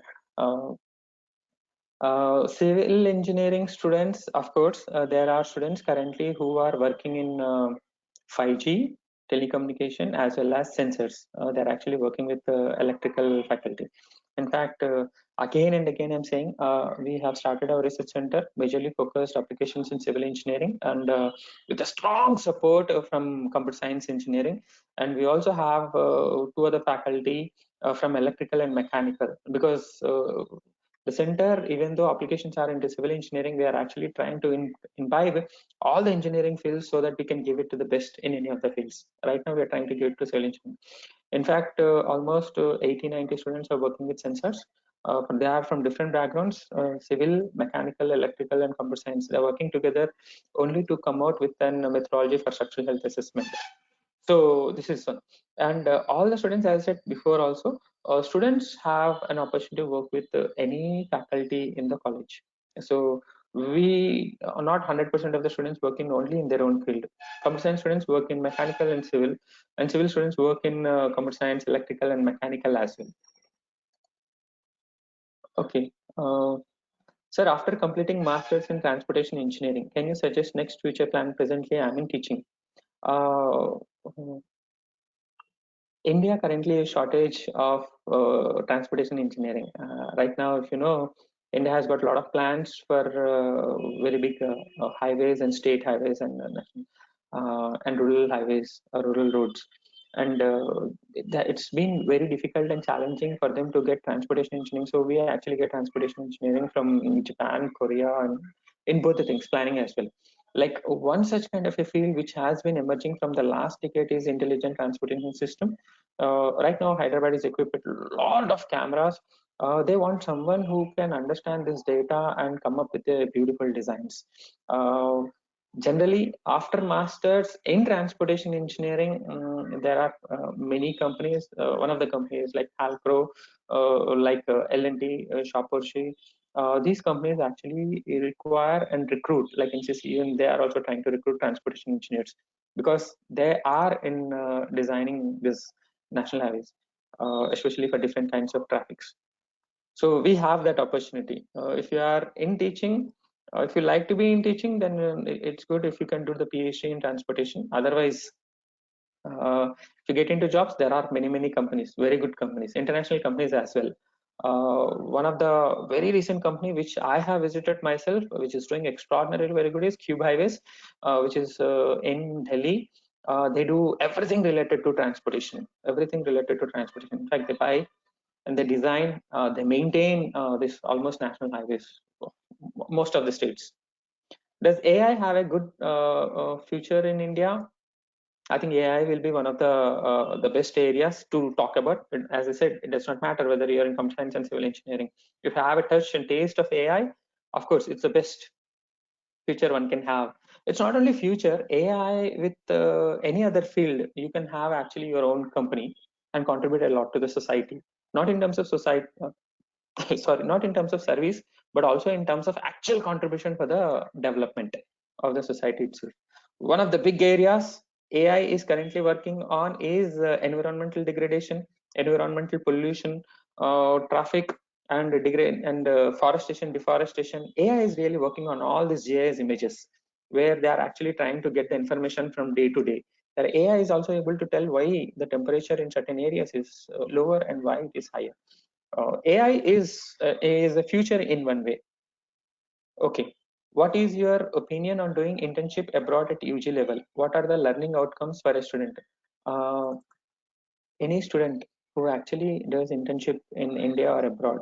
Speaker 1: Uh, Civil engineering students, of course, there are students currently who are working in 5G telecommunication as well as sensors. They're actually working with electrical faculty. In fact, again and again, I'm saying we have started our research center, majorly focused applications in civil engineering, and with a strong support from computer science engineering. And we also have two other faculty from electrical and mechanical, because the center, even though applications are into civil engineering, we are actually trying to imbibe all the engineering fields so that we can give it to the best in any of the fields. Right now, we are trying to give it to civil engineering. In fact, almost 80, 90 students are working with sensors. They are from different backgrounds, civil, mechanical, electrical, and computer science. They're working together only to come out with a methodology for structural health assessment. So this is one. And all the students, as I said before also, students have an opportunity to work with any faculty in the college. So we are not 100% of the students working only in their own field. Computer science students work in mechanical and civil students work in computer science, electrical, and mechanical as well. Okay. Sir, after completing masters in transportation engineering, can you suggest next future plan? Presently, I'm in teaching. Uh, India currently is shortage of transportation engineering. Right now, if you know, India has got a lot of plans for very big highways and state highways and rural highways, rural roads. And it's been very difficult and challenging for them to get transportation engineering. So we actually get transportation engineering from Japan, Korea, and in both the things, planning as well. Like one such kind of a field which has been emerging from the last decade is intelligent transportation system. Right now, Hyderabad is equipped with a lot of cameras. They want someone who can understand this data and come up with beautiful designs. Generally, after masters in transportation engineering, there are many companies. One of the companies like Alcro, like L&T, Shapoorji, these companies actually require and recruit, like NCC, even they are also trying to recruit transportation engineers because they are in designing this national highways, especially for different kinds of traffics. So we have that opportunity. If you are in teaching, If you like to be in teaching, then it's good if you can do the PhD in transportation. Otherwise, if you get into jobs, there are many companies, very good companies, international companies as well. One of the very recent company which I have visited myself, which is doing extraordinarily very good, is Cube Highways, which is in Delhi. They do everything related to transportation. Everything related to transportation. In fact, they buy and they design, they maintain this almost national highways, most of the states. Does AI have a good future in India? I think AI will be one of the best areas to talk about. But as I said, it does not matter whether you're in computer science and civil engineering. If you have a touch and taste of AI, of course, it's the best future one can have. It's not only future AI with any other field. You can have actually your own company and contribute a lot to the society. Not in terms of society, sorry, not in terms of service, but also in terms of actual contribution for the development of the society itself. One of the big areas AI is currently working on is environmental degradation, environmental pollution, traffic, and forestation, deforestation. AI is really working on all these GIS images, where they are actually trying to get the information from day to day. The AI is also able to tell why the temperature in certain areas is lower and why it is higher. AI is a future in one way. Okay, what is your opinion on doing internship abroad at UG level? What are the learning outcomes for a student? Uh, any student who actually does internship in India or abroad,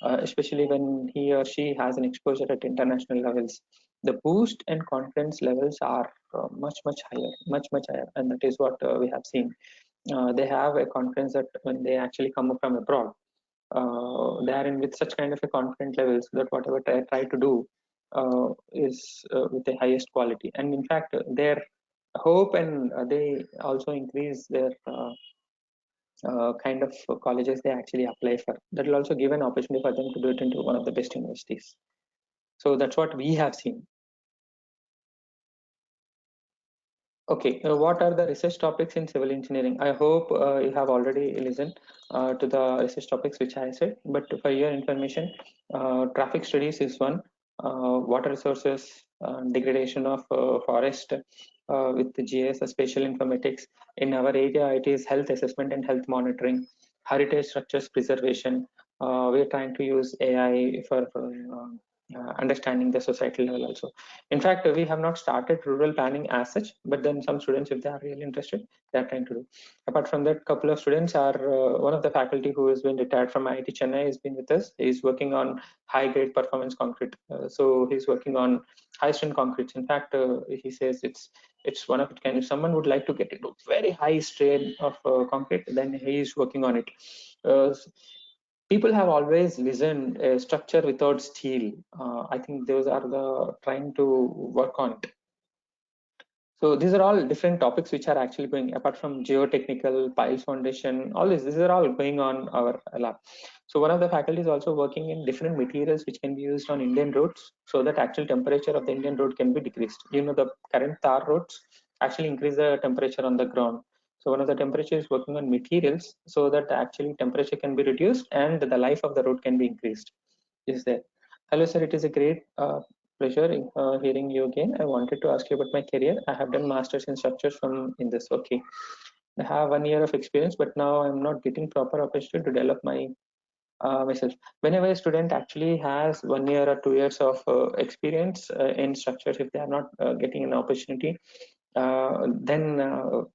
Speaker 1: especially when he or she has an exposure at international levels, the boost and confidence levels are much higher, and that is what we have seen. They have a confidence that when they actually come from abroad, they are in with such kind of a confident levels that whatever they try to do is with the highest quality. And in fact, their hope and they also increase their kind of colleges they actually apply for. That will also give an opportunity for them to do it into one of the best universities. So that's what we have seen. Okay, what are the research topics in civil engineering? I hope you have already listened to the research topics which I said, but for your information, traffic studies is one, water resources, degradation of forest with the GIS, spatial informatics. In our area, it is health assessment and health monitoring, heritage structures preservation. We're trying to use AI for understanding the societal level also. In fact, we have not started rural planning as such, but then some students, if they are really interested, they are trying to do. Apart from that, couple of students are, one of the faculty who has been retired from IIT Chennai has been with us. He's working on high grade performance concrete. So he's working on high strength concrete. In fact, he says it's one of it kind. If someone would like to get into very high strain of concrete, then he is working on it. Uh, People have always listened structure without steel. I think those are the trying to work on it. So these are all different topics which are actually going apart from geotechnical, piles foundation, all this. These are all going on our lab. So one of the faculty is also working in different materials which can be used on Indian roads, so that actual temperature of the Indian road can be decreased. You know, the current tar roads actually increase the temperature on the ground. So one of the temperature is working on materials so that actually temperature can be reduced and the life of the road can be increased. Is there? Hello, sir. It is a great pleasure hearing you again. I wanted to ask you about my career. I have done masters in structures from in this. Okay, I have 1 year of experience, but now I'm not getting proper opportunity to develop my myself. Whenever a student actually has 1 year or 2 years of experience in structures, if they are not getting an opportunity, then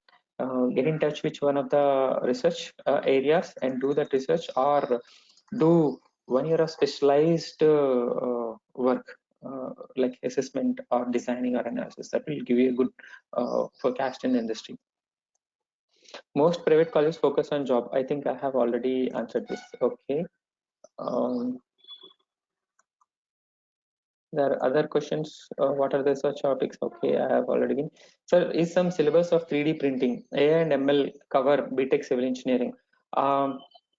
Speaker 1: get in touch with one of the research areas and do that research, or do 1 year of specialized work like assessment or designing or analysis. That will give you a good forecast in the industry. Most private colleges focus on job. I think I have already answered this. Okay. um, there are other questions. What are the such topics? Okay, I have already been. Sir, is some syllabus of 3D printing, AI and ML cover BTech civil engineering?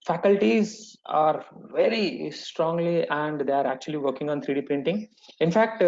Speaker 1: Faculties are very strongly and they are actually working on 3D printing. In fact,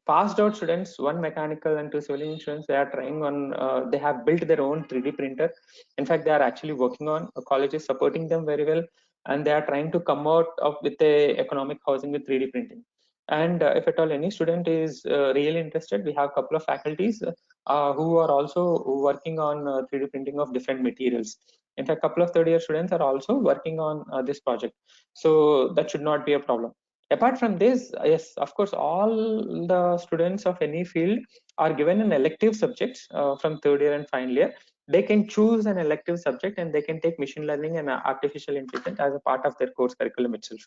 Speaker 1: passed out students, one mechanical and two civil engineers, they are trying on, they have built their own 3D printer. In fact, they are actually working on, college is supporting them very well, and they are trying to come out of with a economic housing with 3D printing. And if at all any student is really interested, we have a couple of faculties who are also working on 3D printing of different materials. In fact, a couple of third year students are also working on this project. So that should not be a problem. Apart from this, yes, of course, all the students of any field are given an elective subjects from third year and final year. They can choose an elective subject and they can take machine learning and artificial intelligence as a part of their course curriculum itself.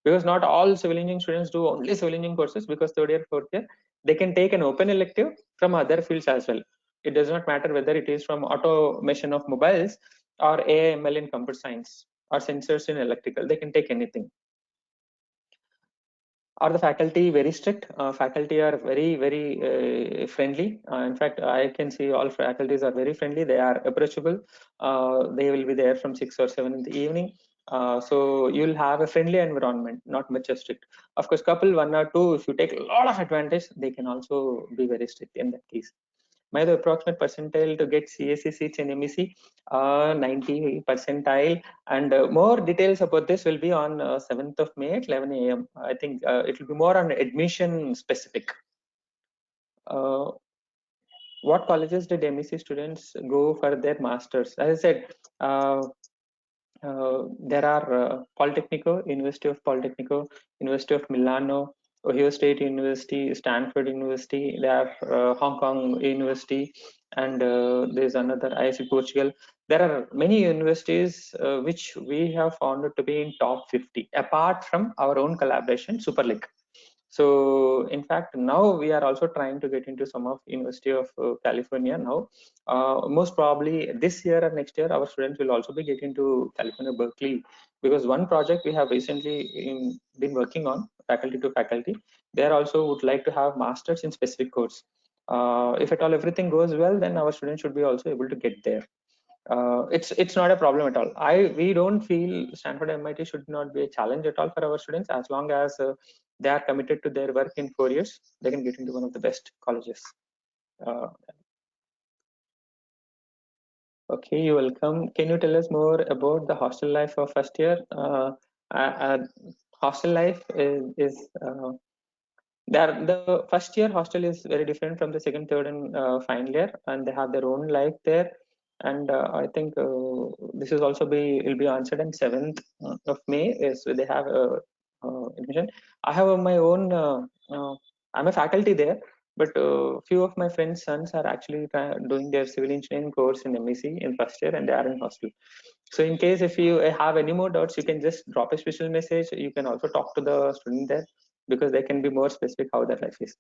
Speaker 1: Because not all civil engineering students do only civil engineering courses, because third year, fourth year, they can take an open elective from other fields as well. It does not matter whether it is from automation of mobiles or AML in computer science or sensors in electrical. They can take anything. Are the faculty very strict? Faculty are very friendly. In fact, I can see all faculties are very friendly. They are approachable. They will be there from 6 or 7 in the evening. So you'll have a friendly environment, not much strict. Of course, couple one or two, if you take a lot of advantage, they can also be very strict in that case. My the approximate percentile to get CSE seats in MEC, 90 percentile, and more details about this will be on 7th of May at 11 a.m. I think it will be more on admission specific. What colleges did MEC students go for their masters? As I said, there are Politecnico, University of Politecnico, University of Milano, Ohio State University, Stanford University, they have Hong Kong University, and there's another IISc Portugal. There are many universities which we have found to be in top 50, apart from our own collaboration, SuperLink. So in fact, now we are also trying to get into some of University of California now. Most probably this year or next year, our students will also be getting to California, Berkeley, because one project we have recently been working on, faculty to faculty, they also would like to have masters in specific course. If at all everything goes well, then our students should be also able to get there. It's not a problem at all. We don't feel Stanford MIT should not be a challenge at all for our students, as long as they are committed to their work in 4 years. They can get into one of the best colleges. Uh, okay, you're welcome. Can you tell us more about the hostel life of first year? Uh, uh, Hostel life is the first year hostel is very different from the second, third, and final year, and they have their own life there. And I think this is also will be answered on 7th of May. Is they have admission. I have my own. I'm a faculty there, but few of my friends' sons are actually doing their civil engineering course in MEC in first year, and they are in hostel. So in case if you have any more doubts, you can just drop a special message. You can also talk to the student there, because they can be more specific how their life is.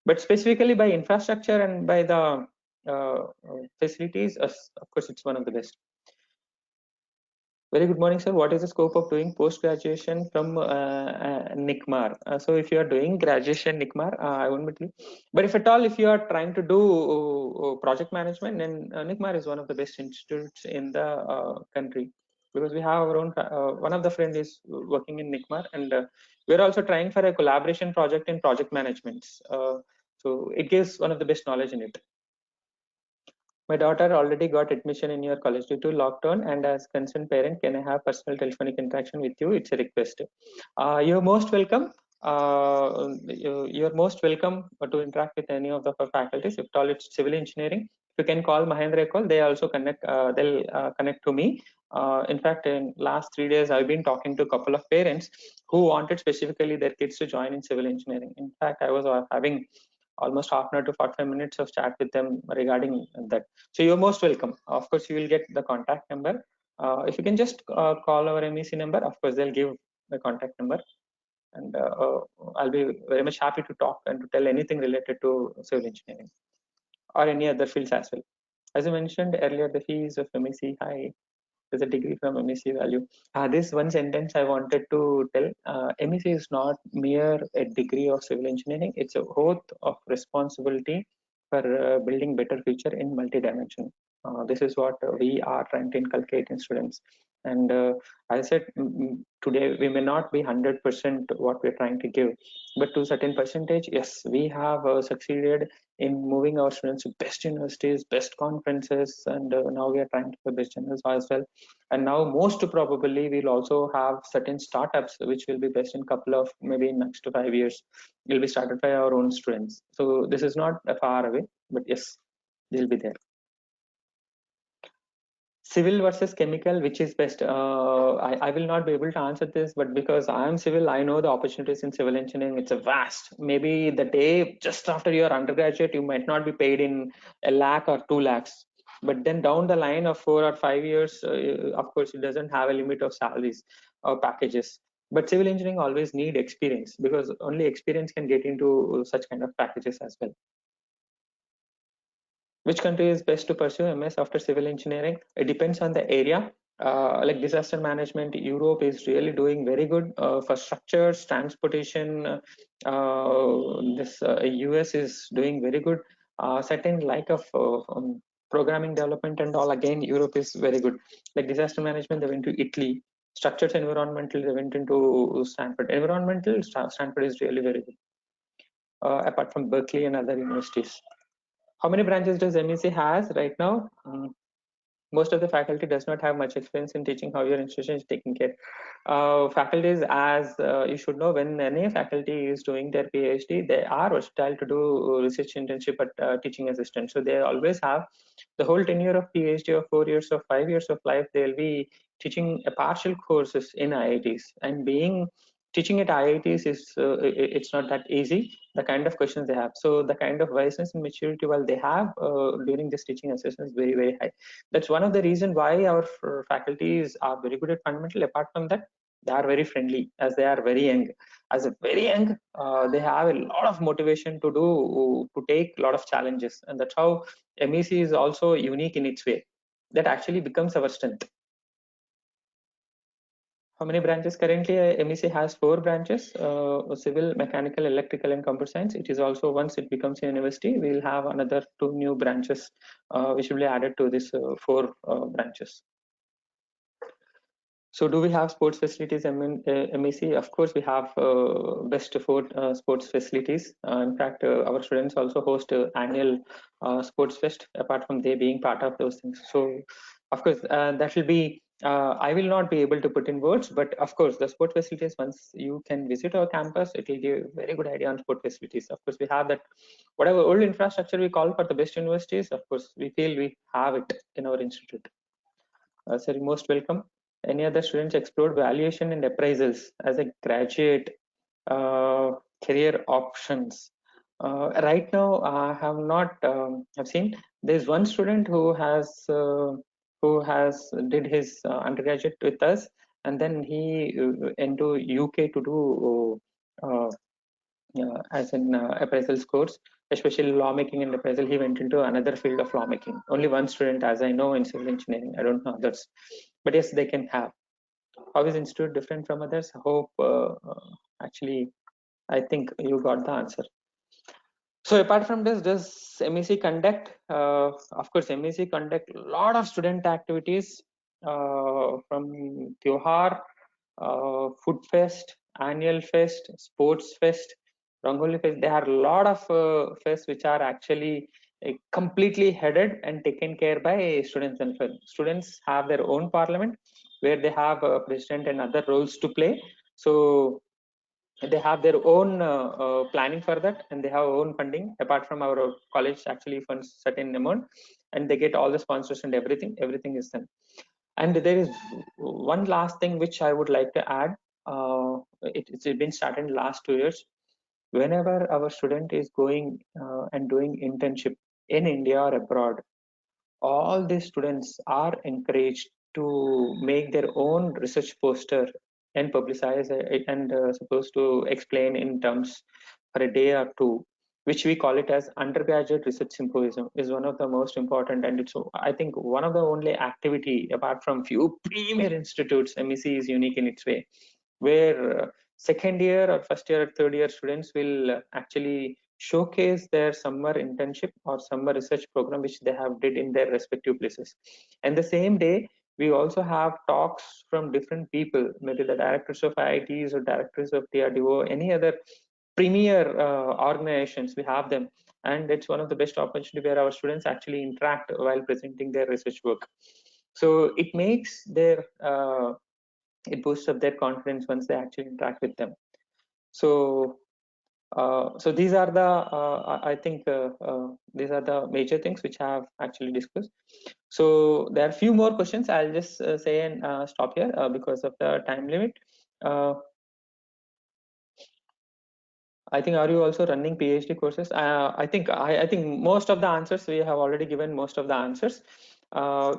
Speaker 1: But specifically by infrastructure and by the facilities, of course, it's one of the best. Very good morning, sir. What is the scope of doing post-graduation from NICMAR? So if you are doing graduation NICMAR, I won't be. But if at all, if you are trying to do project management, then NICMAR is one of the best institutes in the country, because we have our own. One of the friend is working in NICMAR, and we're also trying for a collaboration project in project management. So it gives one of the best knowledge in it. My daughter already got admission in your college due to lockdown, and as concerned parent, can I have personal telephonic interaction with you? It's a request. You're most welcome. You're most welcome to interact with any of the faculties. If at all it's civil engineering, you can call Mahendra Call. They also connect. They'll connect to me. In fact, in last 3 days, I've been talking to a couple of parents who wanted specifically their kids to join in civil engineering. In fact, I was having almost half an hour to 45 minutes of chat with them regarding that. So you're most welcome. Of course, you will get the contact number. If you can just call our MEC number, of course, they'll give the contact number. And I'll be very much happy to talk and to tell anything related to civil engineering or any other fields as well. As I mentioned earlier, the fees of MEC high. There's a degree from MEC value. This one sentence I wanted to tell. MEC is not mere a degree of civil engineering. It's a oath of responsibility for building better future in multi-dimension. This is what we are trying to inculcate in students. And as I said, today we may not be 100% what we're trying to give, but to a certain percentage, yes, we have succeeded in moving our students to best universities, best conferences, and now we are trying to the best journals as well. And now most probably we'll also have certain startups which will be best in couple of maybe next 5 years will be started by our own students. So this is not far away, but yes, they'll be there. Civil versus chemical, which is best? I will not be able to answer this, but because I am civil, I know the opportunities in civil engineering. It's a vast. Maybe the day just after your undergraduate, you might not be paid in a lakh or 2 lakhs. But then down the line of 4 or 5 years, of course, it doesn't have a limit of salaries or packages. But civil engineering always need experience because only experience can get into such kind of packages as well. Which country is best to pursue MS after civil engineering? It depends on the area. Like disaster management, Europe is really doing very good for structures, transportation. This US is doing very good. Certain like of programming development and all, again, Europe is very good. Like disaster management, they went to Italy. Structures environmental, they went into Stanford. Environmental, Stanford is really very good. Apart from Berkeley and other universities. How many branches does MEC has right now? Most of the faculty does not have much experience in teaching how your institution is taking care. Faculties, as you should know, when any faculty is doing their PhD, they are versatile to do research internship at teaching assistant. So they always have the whole tenure of PhD of 4 years or 5 years of life. They'll be teaching a partial courses in IITs, and being teaching at IITs is it's not that easy. The kind of questions they have, so the kind of wisdom and maturity while they have during this teaching assessment is very high. That's one of the reason why our faculties are very good at fundamental. Apart from that, they are very friendly as they are very young. As a very young, they have a lot of motivation to take a lot of challenges, and that's how MEC is also unique in its way. That actually becomes our strength. How many branches currently? MEC has 4 branches: civil, mechanical, electrical, and computer science. It is also, once it becomes a university, we'll have another 2 new branches which will be added to this 4 branches. So do we have sports facilities in MEC? Of course, we have best 4 sports facilities. In fact, our students also host annual sports fest, apart from they being part of those things. So of course, that will be, I will not be able to put in words, but of course, the sport facilities, once you can visit our campus, it will give a very good idea on sport facilities. Of course, we have that, whatever old infrastructure we call for the best universities, of course, we feel we have it in our institute. Sir, most welcome. Any other students explored valuation and appraisals as a graduate career options? Right now, I have not have seen. There's one student who has did his undergraduate with us, and then he into UK to do as in appraisal course, especially lawmaking and appraisal. He went into another field of lawmaking. Only one student, as I know, in civil engineering. I don't know others, but yes, they can have. How is institute different from others? I hope actually, I think you got the answer. So apart from this, does MEC conduct? Of course, MEC conduct a lot of student activities from Tyohar, Food Fest, Annual Fest, Sports Fest, Rangoli Fest. There are a lot of fests which are actually completely headed and taken care by students themselves. Students have their own parliament where they have a president and other roles to play. So they have their own planning for that, and they have own funding. Apart from our college actually funds certain amount, and they get all the sponsors and everything is done. And there is one last thing which I would like to add. It's been started in last 2 years. Whenever our student is going and doing internship in India or abroad, all these students are encouraged to make their own research poster and publicize it, and supposed to explain in terms for a day or two, which we call it as undergraduate research symposium. Is one of the most important, and it's, I think, one of the only activity apart from few premier institutes. MEC is unique in its way, where second year or first year or third year students will actually showcase their summer internship or summer research program which they have did in their respective places. And the same day, we also have talks from different people, maybe the directors of IITs or directors of DRDO, any other premier organizations. We have them, and it's one of the best opportunity where our students actually interact while presenting their research work. So it makes their it boosts up their confidence once they actually interact with them. So so these are the I think these are the major things which I have actually discussed. So there are few more questions. I'll just say and stop here because of the time limit. I think, are you also running PhD courses? I think most of the answers we have already given. Most of the answers.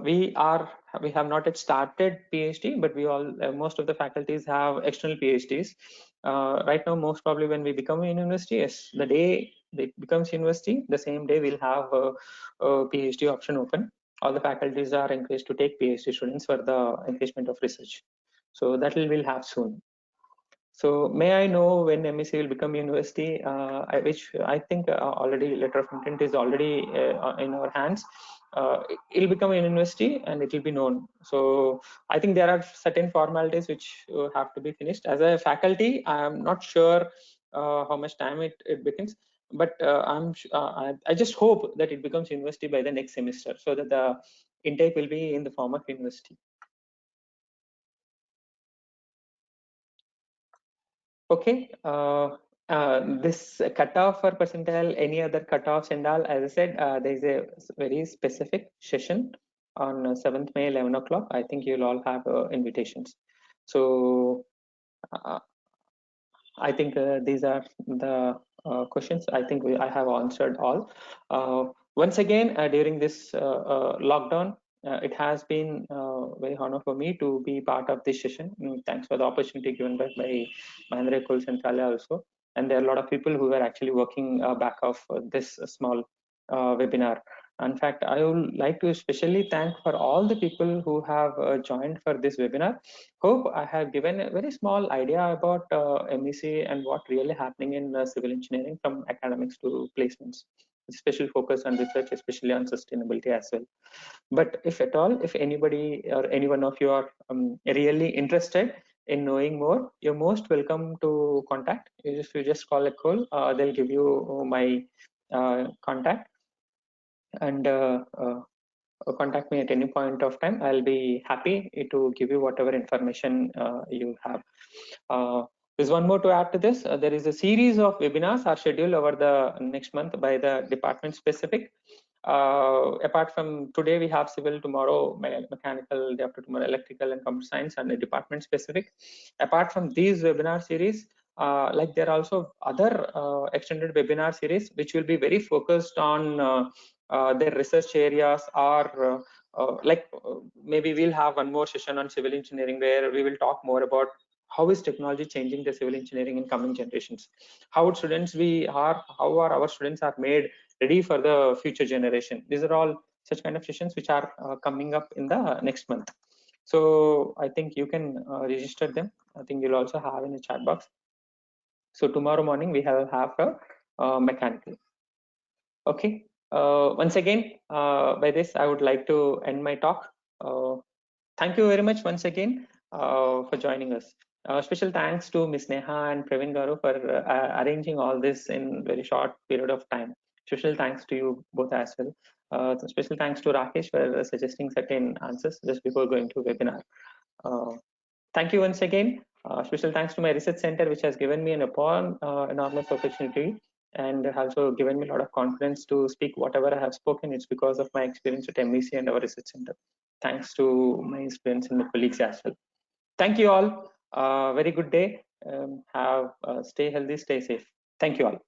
Speaker 1: We have not yet started PhD, but we all most of the faculties have external PhDs. Right now, most probably when we become a university, yes, the day it becomes university, the same day we'll have a PhD option open. All the faculties are encouraged to take PhD students for the engagement of research. So that we'll have soon. So may I know when MEC will become university, which I think already letter of intent is already in our hands. It'll become a university and it will be known. So I think there are certain formalities which have to be finished. As a faculty, I'm not sure how much time it begins, but I just hope that it becomes university by the next semester, so that the intake will be in the form of university. Okay. This cutoff for percentile, any other cutoffs and all, as I said, there is a very specific session on 7th May, 11 o'clock. I think you'll all have invitations. So uh, I think these are the questions. I think I have answered all. Once again, during this lockdown, it has been very honor for me to be part of this session. Thanks for the opportunity given by Mahindra Ecole Centrale also. And there are a lot of people who were actually working back of this small webinar. In fact, I would like to especially thank for all the people who have joined for this webinar. Hope I have given a very small idea about MEC and what really happening in civil engineering, from academics to placements. Special focus on research, especially on sustainability as well. But if at all, if anybody or any one of you are really interested in knowing more, you're most welcome to contact. If you just call a call, they'll give you my contact, and contact me at any point of time. I'll be happy to give you whatever information you have. There's one more to add to this. There is a series of webinars are scheduled over the next month by the department specific. Apart from today, we have civil, tomorrow mechanical, day after tomorrow electrical and computer science, and a department specific. Apart from these webinar series, like there are also other extended webinar series which will be very focused on their research areas, or maybe we'll have one more session on civil engineering where we will talk more about how is technology changing the civil engineering in coming generations, how are our students are made ready for the future generation. These are all such kind of sessions which are coming up in the next month. So I think you can register them. I think you'll also have in the chat box. So tomorrow morning we have a mechanical. Okay. Once again, by this, I would like to end my talk. Thank you very much once again for joining us. Special thanks to Ms. Neha and Praveen Garu for arranging all this in very short period of time. Special thanks to you both as well. Special thanks to Rakesh for suggesting certain answers just before going to webinar. Thank you once again. Special thanks to my research center, which has given me an enormous opportunity and also given me a lot of confidence to speak whatever I have spoken. It's because of my experience at MEC and our research center. Thanks to my experience and my colleagues as well. Thank you all. Very good day. Stay healthy, stay safe. Thank you all.